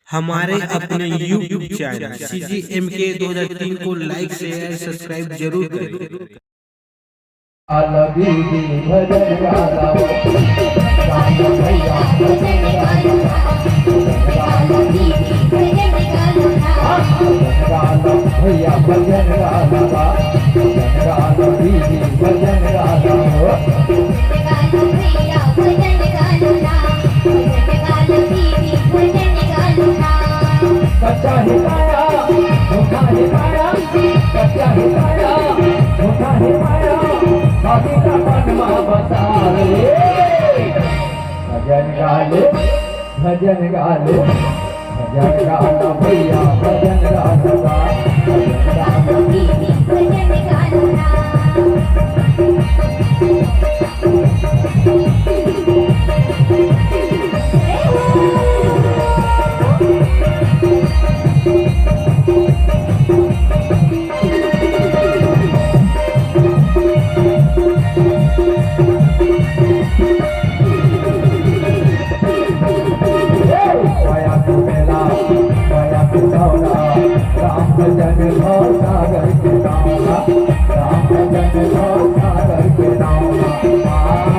हमारे अपने YouTube channel CGMK 2003 को लाइक शेयर सब्सक्राइब जरूर करें। भजन गाला भैया भजन गाला भैया भजन गाला दीदी भजन गाला कच्चा हिलाया धोखा हिलाया कच्चा हिलाया धोखा हिलाया बाकी का पनमा बता रे भजन गाले भजन गाले भजन गाला भैया भजन गाला दीदी भजन गाला राम भजन भव सागर के नाम राम भजन भव सागर के नाम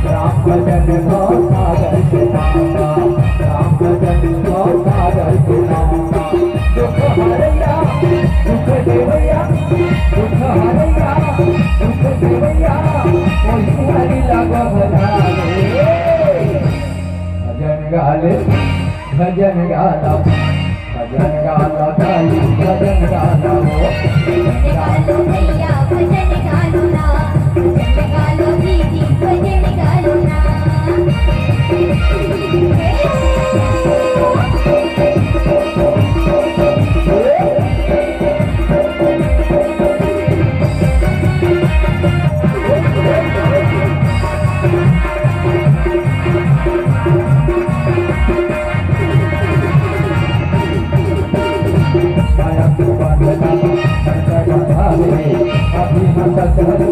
राम भजन भव सागर के नाम राम भजन भव सागर के नाम दुख हरैया दुख देवैया दुख हरैया दुख देवैया कोई हरि लागो भजाले भजन गाले भजन गाला भजन गाला ताली भजन गाला भजन गाला भैया भजन गाला भजन गाला दीदी भजन गाला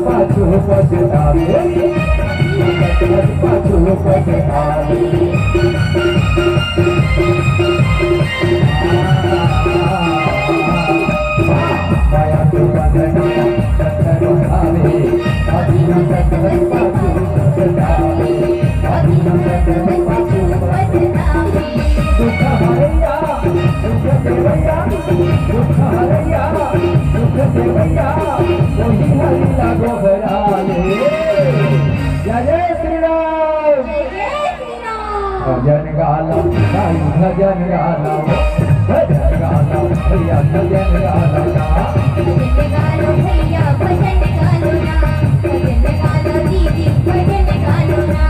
पाछू पछतावे पाछू पछतावे माया के बंधना सत्तर भावे अधीन सत्तर पाछू पछतावे अधीन सत्तर पाछू पछतावे दुख हरैया दुख देवैया दुख हरैया दुख देवैया कोई हरि लागो भराले जय श्री राम भजन गाला साईं भजन गाला भजन गाला भैया भजन गाला भैया भजन गाला भजन गाला दीदी भजन गाला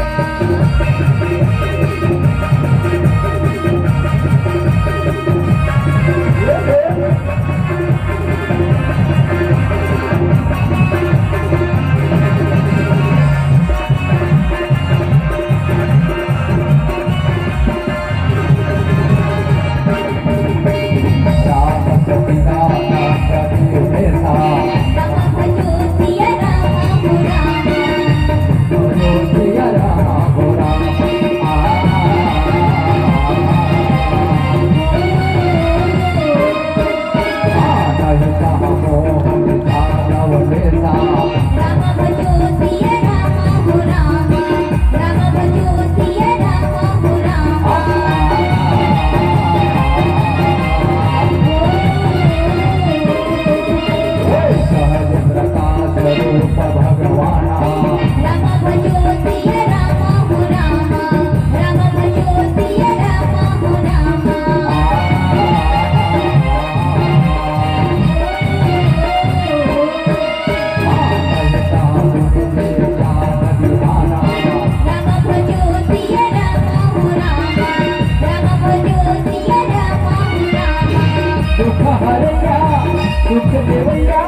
दुख देवैया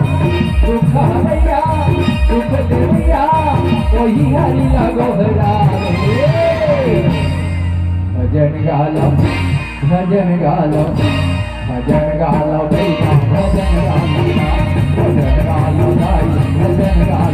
दुख हरैया दुख देवैया कोई हरि लागो भजाले भजन गाला भजन गालो भैया भजन गालो भाई भजन गालो